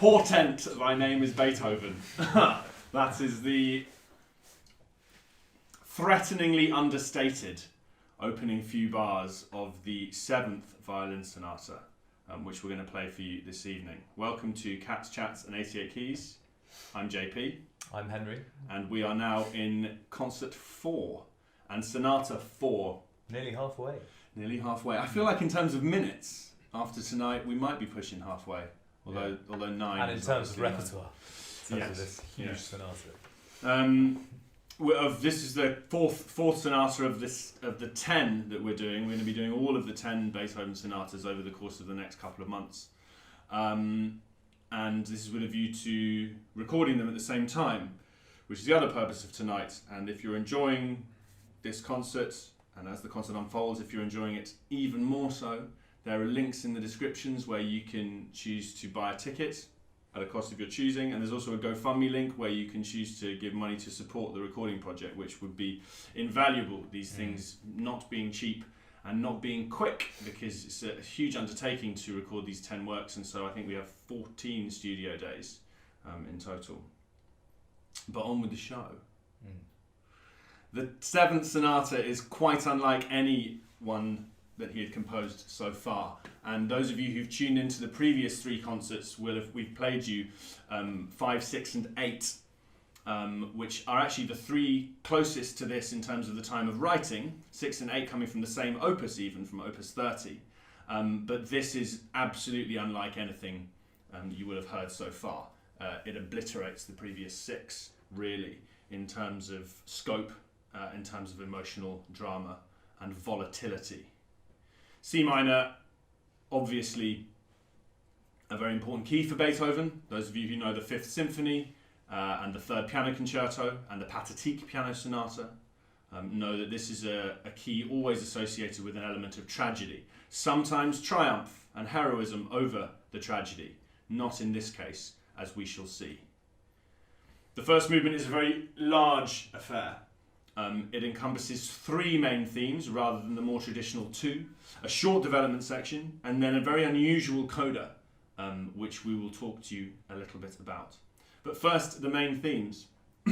portent thy name is Beethoven. That is the threateningly understated opening few bars of the Seventh Violin Sonata, which we're going to play for you this evening. Welcome to Cats, Chats and 88 Keys. I'm JP. I'm Henry. And we are now in Concert 4 and Sonata 4. Nearly halfway. Nearly halfway. I feel like in terms of minutes, after tonight, we might be pushing halfway. Although 9. And in terms of repertoire, yes. Of this huge sonata. This is the fourth sonata of the 10 that we're doing. We're going to be doing all of the 10 Beethoven sonatas over the course of the next couple of months, and this is with a view to recording them at the same time, which is the other purpose of tonight. And if you're enjoying this concert, and as the concert unfolds, if you're enjoying it even more so, there are links in the descriptions where you can choose to buy a ticket at a cost of your choosing, and there's also a GoFundMe link where you can choose to give money to support the recording project, which would be invaluable. These things not being cheap and not being quick, because it's a huge undertaking to record these 10 works, and so I think we have 14 studio days in total. But on with the show. The Seventh Sonata is quite unlike any one that he had composed so far, and those of you who've tuned into the previous 3 concerts we've played you 5, 6 and 8, which are actually the 3 closest to this in terms of the time of writing, 6 and 8 coming from the same opus, even from opus 30, but this is absolutely unlike anything you will have heard so far. It obliterates the previous 6 really in terms of scope, in terms of emotional drama and volatility. C minor, obviously a very important key for Beethoven. Those of you who know the Fifth Symphony and the Third Piano Concerto and the Pathétique Piano Sonata know that this is a key always associated with an element of tragedy. Sometimes triumph and heroism over the tragedy. Not in this case, as we shall see. The first movement is a very large affair. It encompasses 3 main themes rather than the more traditional 2, a short development section, and then a very unusual coda, which we will talk to you a little bit about. But first, the main themes.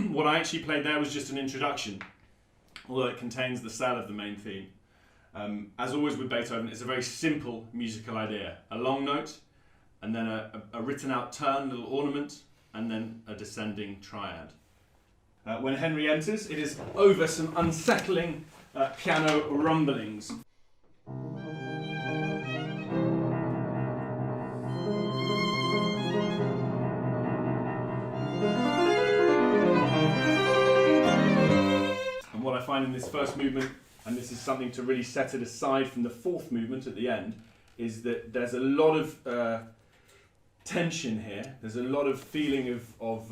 What I actually played there was just an introduction, although it contains the cell of the main theme. As always with Beethoven, it's a very simple musical idea. A long note, and then a written out turn, little ornament, and then a descending triad. When Henry enters, it is over some unsettling piano rumblings. And what I find in this first movement, and this is something to really set it aside from the 4th movement at the end, is that there's a lot of tension here. There's a lot of feeling of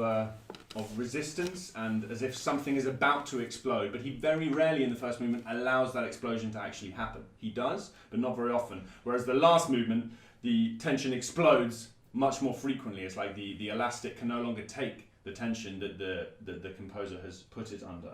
resistance, and as if something is about to explode, but he very rarely in the first movement allows that explosion to actually happen. He does, but not very often. Whereas the last movement, the tension explodes much more frequently. It's like the elastic can no longer take the tension that the composer has put it under.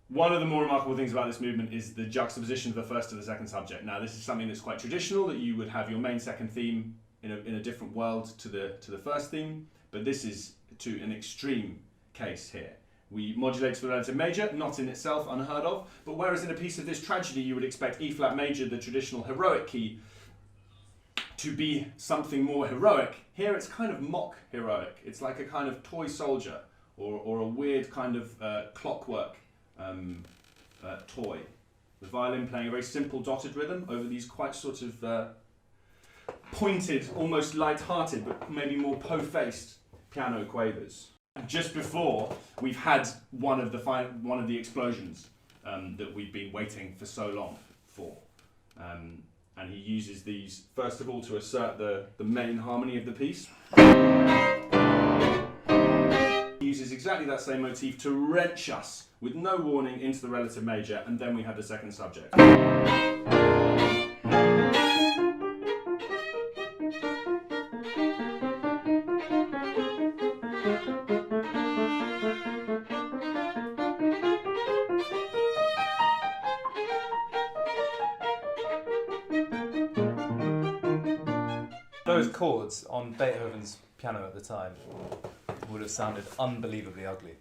One of the more remarkable things about this movement is the juxtaposition of the first to the second subject. Now, this is something that's quite traditional, that you would have your main second theme in a different world to the first theme, but this is to an extreme case here. We modulate to the relative major, not in itself unheard of, but whereas in a piece of this tragedy you would expect E flat major, the traditional heroic key, to be something more heroic, here it's kind of mock heroic. It's like a kind of toy soldier or a weird kind of clockwork toy. The violin playing a very simple dotted rhythm over these quite sort of pointed, almost light-hearted, but maybe more po-faced piano quavers. Just before, we've had one of the explosions that we've been waiting for so long for, and he uses these first of all to assert the main harmony of the piece. He uses exactly that same motif to wrench us with no warning into the relative major, and then we have the second subject. those chords on Beethoven's piano at the time would have sounded unbelievably ugly.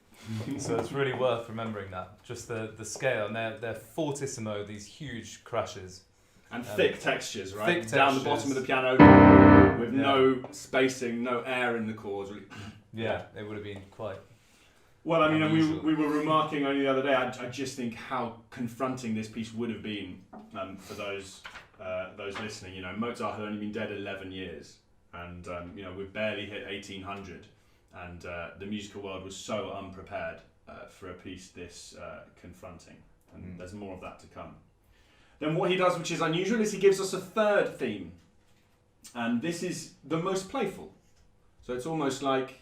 So it's really worth remembering that. Just the scale, and they're fortissimo, these huge crashes. And thick textures, right? Thick Down the textures. bottom of the piano with no spacing, no air in the chords. Really. Yeah, it would have been quite... Well, I mean, and unusual. we were remarking only the other day, I just think how confronting this piece would have been for those listening. You know, Mozart had only been dead 11 years, and you know, we've barely hit 1800, and the musical world was so unprepared for a piece this confronting, and there's more of that to come. Then what he does, which is unusual, is he gives us a third theme, and this is the most playful. So it's almost like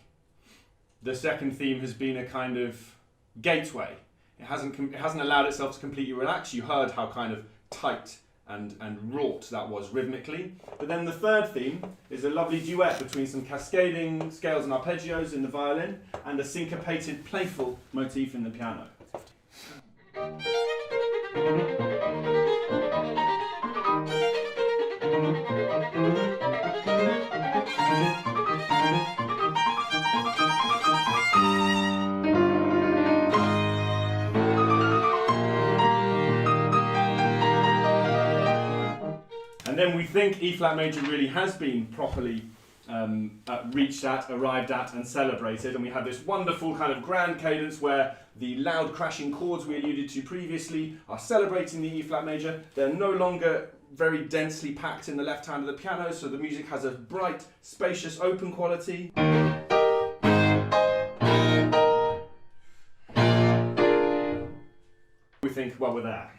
the second theme has been a kind of gateway. It hasn't allowed itself to completely relax. You heard how kind of tight and wrought that was rhythmically. But then the third theme is a lovely duet between some cascading scales and arpeggios in the violin and a syncopated, playful motif in the piano. And then we think E flat major really has been properly reached at, arrived at, and celebrated, and we have this wonderful kind of grand cadence where the loud crashing chords we alluded to previously are celebrating the E flat major. They're no longer very densely packed in the left hand of the piano, so the music has a bright, spacious, open quality. We think, well, we're there.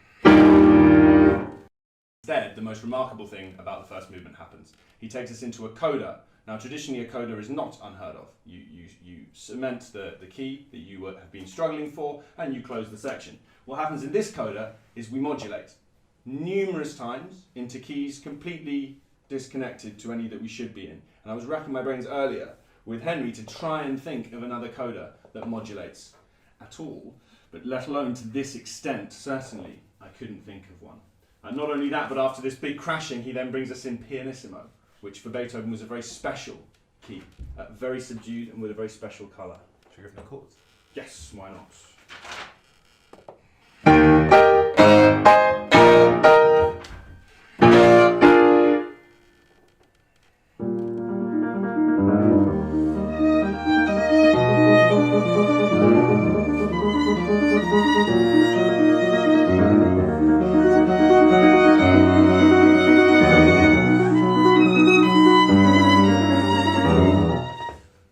Instead, the most remarkable thing about the first movement happens. He takes us into a coda. Now, traditionally, a coda is not unheard of. You cement the key that you have been struggling for, and you close the section. What happens in this coda is we modulate numerous times into keys completely disconnected to any that we should be in. And I was racking my brains earlier with Henry to try and think of another coda that modulates at all, but let alone to this extent, certainly, I couldn't think of one. And not only that, but after this big crashing, he then brings us in pianissimo, which for Beethoven was a very special key, very subdued and with a very special colour. Should we go for the chords? Yes, why not?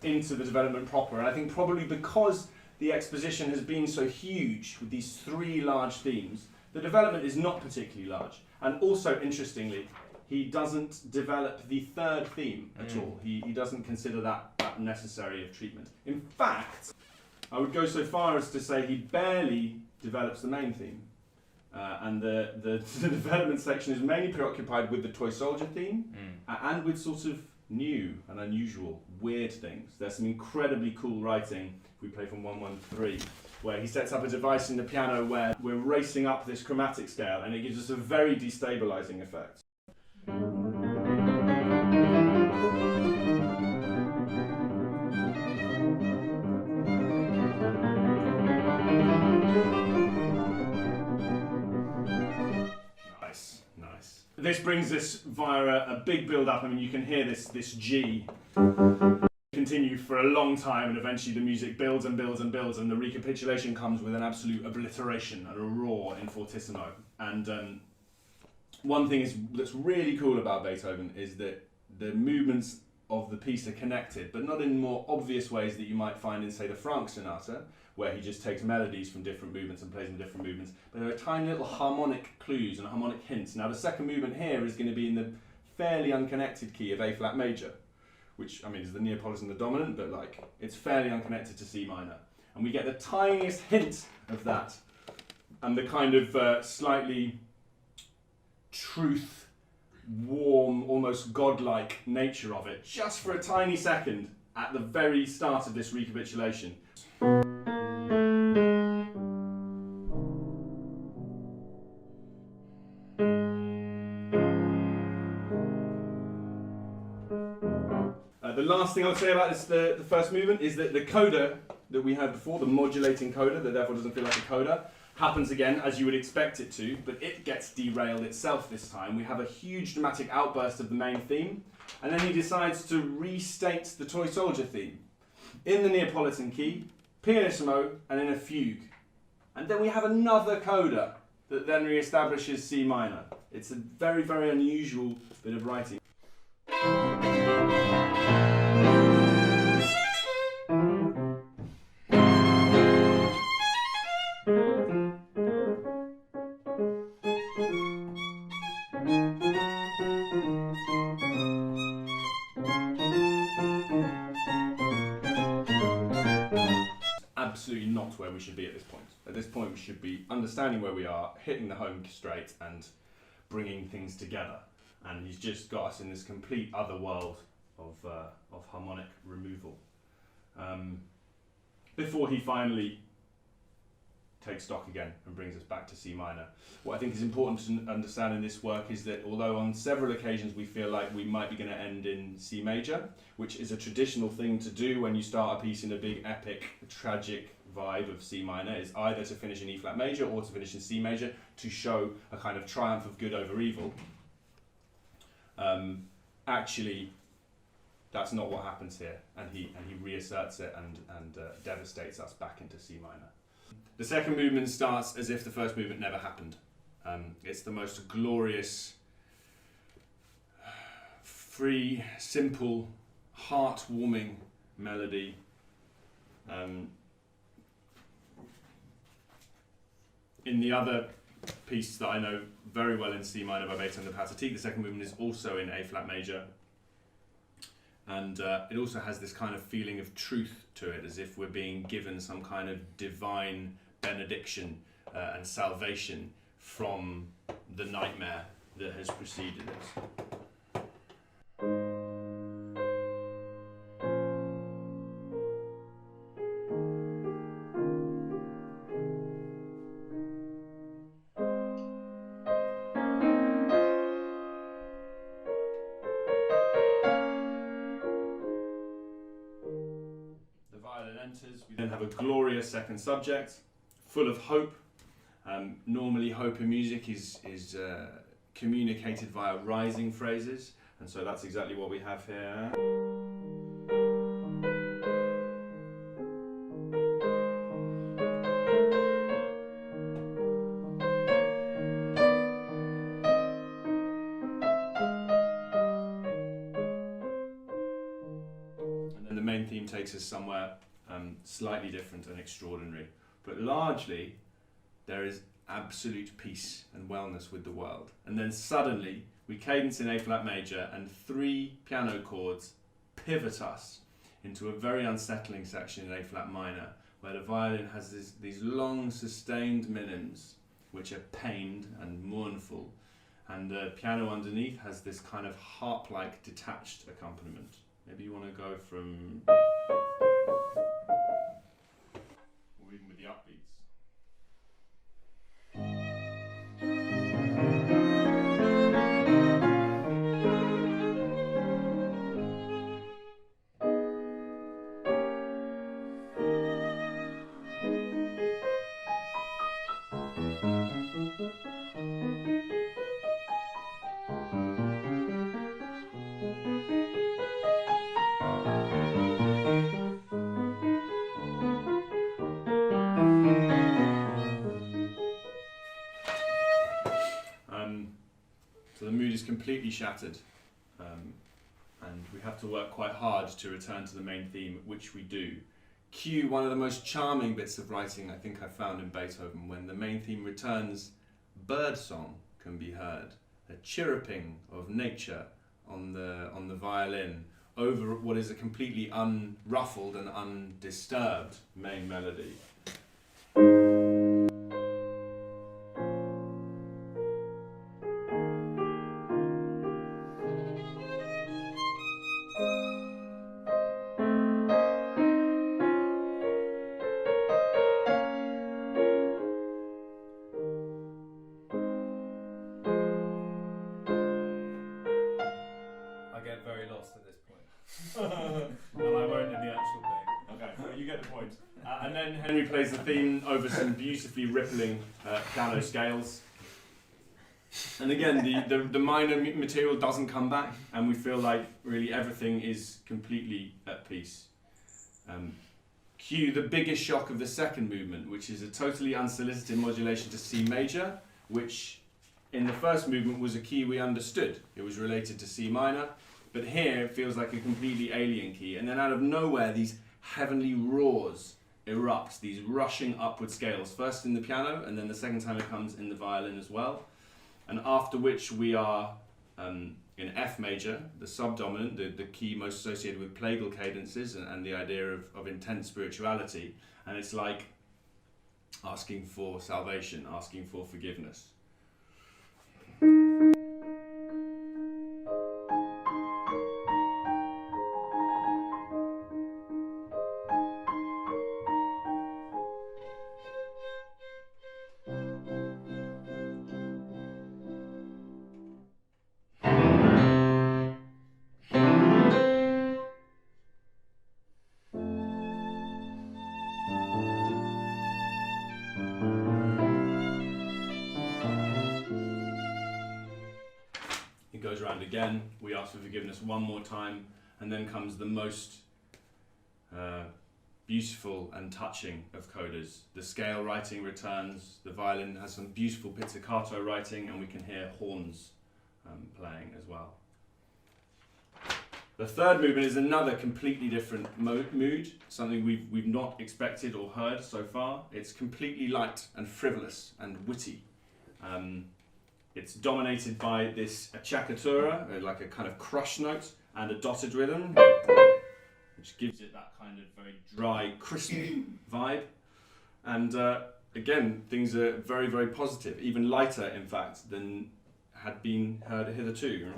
Into the development proper, and I think probably because the exposition has been so huge with these three large themes, the development is not particularly large. And also, interestingly, he doesn't develop the third theme at all. He doesn't consider that necessary of treatment. In fact, I would go so far as to say he barely develops the main theme. And the development section is mainly preoccupied with the toy soldier theme and with sort of new and unusual, weird things. There's some incredibly cool writing, if we play from 113, where he sets up a device in the piano where we're racing up this chromatic scale and it gives us a very destabilizing effect. Nice. This brings us via a big build-up. I mean, you can hear this G continue for a long time, and eventually the music builds and builds and builds, and the recapitulation comes with an absolute obliteration and a roar in fortissimo. And one thing that's really cool about Beethoven is that the movements of the piece are connected, but not in more obvious ways that you might find in, say, the Franck Sonata, where he just takes melodies from different movements and plays them in different movements. But there are tiny little harmonic clues and harmonic hints. Now, the second movement here is going to be in the fairly unconnected key of A flat major, which, I mean, is the Neapolitan, the dominant, but like, it's fairly unconnected to C minor. And we get the tiniest hint of that, and the kind of slightly truth, warm, almost godlike nature of it, just for a tiny second at the very start of this recapitulation. The last thing I would say about this, the first movement, is that the coda that we had before, the modulating coda, that therefore doesn't feel like a coda, happens again as you would expect it to, but it gets derailed itself this time. We have a huge dramatic outburst of the main theme, and then he decides to restate the toy soldier theme in the Neapolitan key, pianissimo, and in a fugue. And then we have another coda that then re-establishes C minor. It's a very, very unusual bit of writing. Absolutely not where we should be at this point. At this point, we should be understanding where we are, hitting the home straight, and bringing things together. And he's just got us in this complete other world of harmonic removal. Before he finally takes stock again and brings us back to C minor. What I think is important to understand in this work is that although on several occasions we feel like we might be going to end in C major, which is a traditional thing to do when you start a piece in a big epic, tragic vibe of C minor, is either to finish in E flat major or to finish in C major to show a kind of triumph of good over evil. Actually, that's not what happens here, and he reasserts it and devastates us back into C minor. The second movement starts as if the first movement never happened. It's the most glorious, free, simple, heart-warming melody. In the other piece that I know very well in C minor by Beethoven, the Pathetique, the second movement is also in A flat major. And it also has this kind of feeling of truth to it, as if we're being given some kind of divine benediction and salvation from the nightmare that has preceded us. We then have a glorious second subject, full of hope. Normally hope in music is communicated via rising phrases, and so that's exactly what we have here. And then the main theme takes us somewhere slightly different and extraordinary, but largely there is absolute peace and wellness with the world. And then suddenly we cadence in A flat major, and 3 piano chords pivot us into a very unsettling section in A flat minor, where the violin has these long sustained minims which are pained and mournful, and the piano underneath has this kind of harp-like detached accompaniment. Maybe you want to go from, or even with the upbeats. So the mood is completely shattered, and we have to work quite hard to return to the main theme, which we do. Cue one of the most charming bits of writing I think I've found in Beethoven. When the main theme returns, birdsong can be heard, a chirruping of nature on the violin over what is a completely unruffled and undisturbed main melody. I get very lost at this point. And I won't in the actual thing. Okay, well, you get the point. And then Henry plays the theme over some beautifully rippling piano scales. And again, the minor material doesn't come back, and we feel like really everything is completely at peace. Cue the biggest shock of the second movement, which is a totally unsolicited modulation to C major, which in the first movement was a key we understood. It was related to C minor, but here it feels like a completely alien key. And then out of nowhere, these heavenly roars erupt, these rushing upward scales, first in the piano, and then the second time it comes in the violin as well. And after which we are in F major, the subdominant, the key most associated with plagal cadences and the idea of intense spirituality. And it's like asking for salvation, asking for forgiveness. Goes around again, we ask for forgiveness one more time, and then comes the most beautiful and touching of codas. The scale writing returns, the violin has some beautiful pizzicato writing, and we can hear horns playing as well. The third movement is another completely different mood, something we've not expected or heard so far. It's completely light and frivolous and witty. It's dominated by this acciaccatura, like a kind of crush note, and a dotted rhythm, which gives it that kind of very dry, crisp vibe. And again, things are very, very positive, even lighter, in fact, than had been heard hitherto.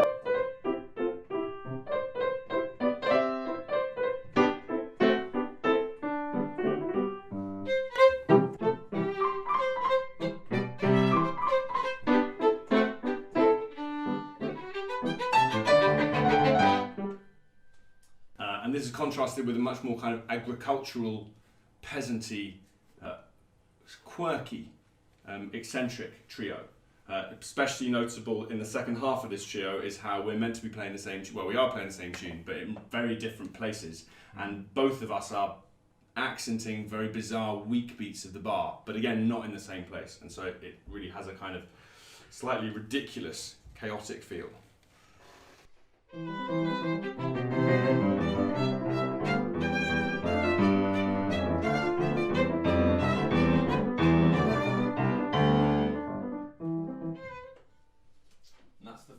And this is contrasted with a much more kind of agricultural, peasanty, quirky, eccentric trio. Especially notable in the second half of this trio is how we're meant to be playing the same, well, we are playing the same tune, but in very different places. And both of us are accenting very bizarre, weak beats of the bar, but again, not in the same place. And so it really has a kind of slightly ridiculous, chaotic feel.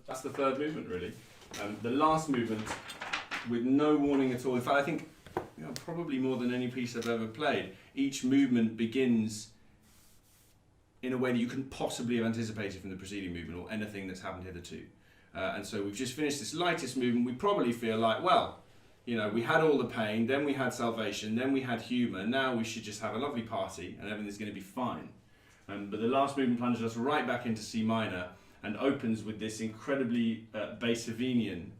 That's the third movement, really. The last movement, with no warning at all. In fact, I think probably more than any piece I've ever played, each movement begins in a way that you couldn't possibly have anticipated from the preceding movement or anything that's happened hitherto. And so we've just finished this lightest movement. We probably feel like, well, we had all the pain, then we had salvation, then we had humour, now we should just have a lovely party and everything's going to be fine. But the last movement plunges us right back into C minor and opens with this incredibly Beethovenian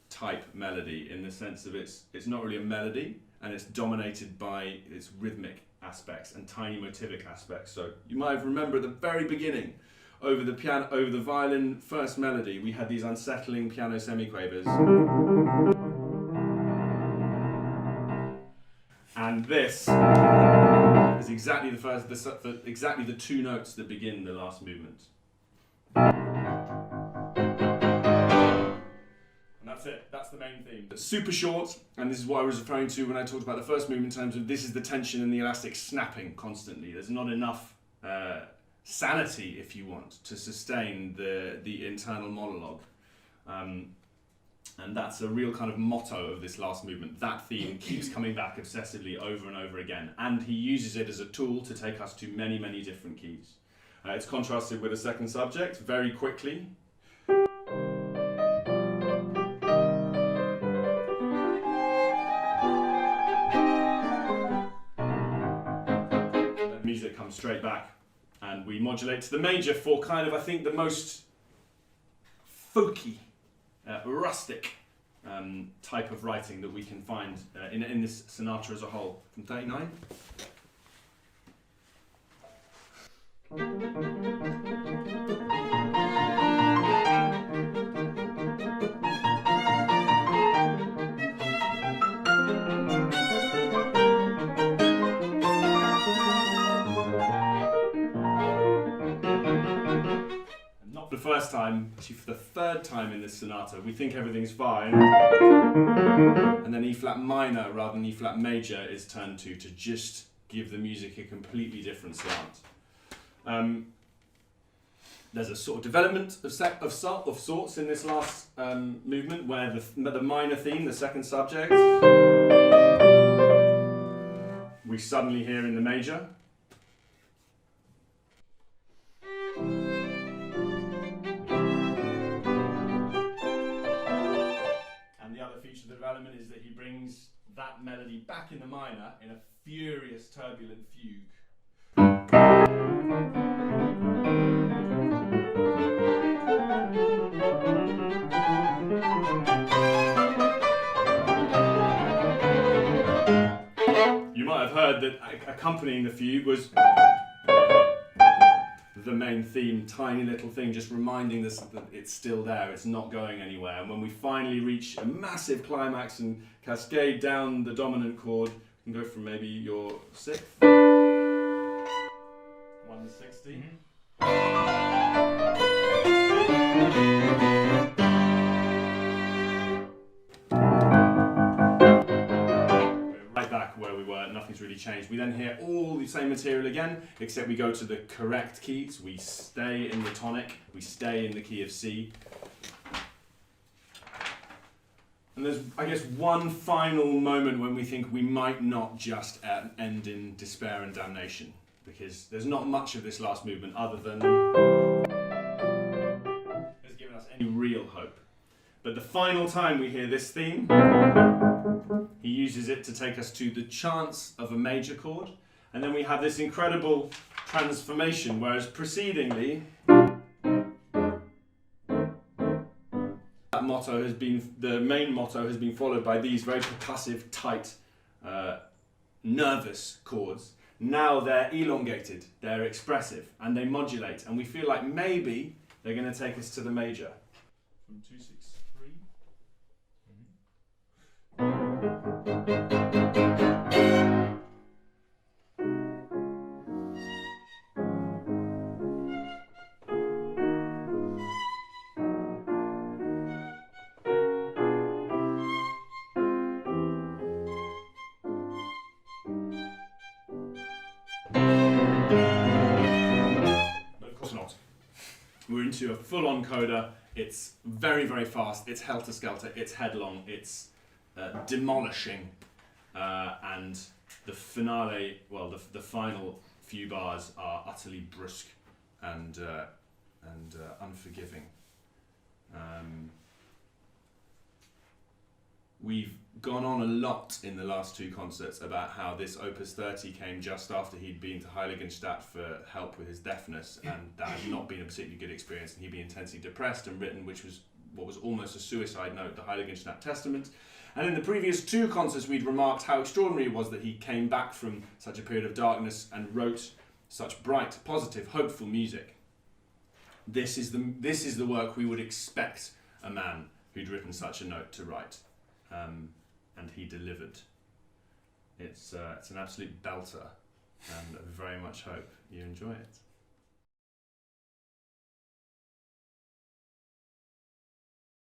type melody, in the sense of it's not really a melody, and it's dominated by its rhythmic aspects and tiny motivic aspects. So you might have remembered at the very beginning, over the violin first melody, we had these unsettling piano semiquavers. And this is exactly exactly the two notes that begin the last movement. And that's it, that's the main theme. It's super short, and this is what I was referring to when I talked about the first movement in terms of this is the tension and the elastic snapping constantly. There's not enough sanity, if you want, to sustain the internal monologue. And that's a real kind of motto of this last movement. That theme keeps coming back obsessively over and over again, and he uses it as a tool to take us to many, many different keys. It's contrasted with a second subject very quickly. The music comes straight back, and we modulate to the major for kind of, I think, the most folky, rustic type of writing that we can find in this sonata as a whole. From 39. Not for the first time, actually for the third time in this sonata, we think everything's fine, and then E flat minor rather than E flat major is turned to just give the music a completely different slant. There's a sort of development of sorts in this last movement, where the minor theme, the second subject, we suddenly hear in the major. And the other feature of the development is that he brings that melody back in the minor in a furious, turbulent fugue. You might have heard that accompanying the fugue was the main theme, tiny little thing, just reminding us that it's still there, it's not going anywhere. And when we finally reach a massive climax and cascade down the dominant chord, you can go from maybe your sixth, 160. Right back where we were, nothing's really changed. We then hear all the same material again, except we go to the correct keys. We stay in the tonic, we stay in the key of C. And there's, I guess, one final moment when we think we might not just end in despair and damnation, because there's not much of this last movement other than has given us any real hope. But the final time we hear this theme, he uses it to take us to the chance of a major chord, and then we have this incredible transformation, whereas precedingly, the main motto has been followed by these very percussive, tight, nervous chords. Now they're elongated, they're expressive, and they modulate, and we feel like maybe they're going to take us to the major. From 263. We're into a full-on coda. It's very, very fast. It's helter-skelter. It's headlong. It's demolishing. And the finale, well, the final few bars are utterly brusque and unforgiving. We've gone on a lot in the last two concerts about how this Opus 30 came just after he'd been to Heiligenstadt for help with his deafness, and that had not been a particularly good experience, and he'd been intensely depressed and written which was what was almost a suicide note, the Heiligenstadt Testament. And in the previous two concerts we'd remarked how extraordinary it was that he came back from such a period of darkness and wrote such bright, positive, hopeful music. This is the work we would expect a man who'd written such a note to write. And he delivered. It's an absolute belter, and I very much hope you enjoy it.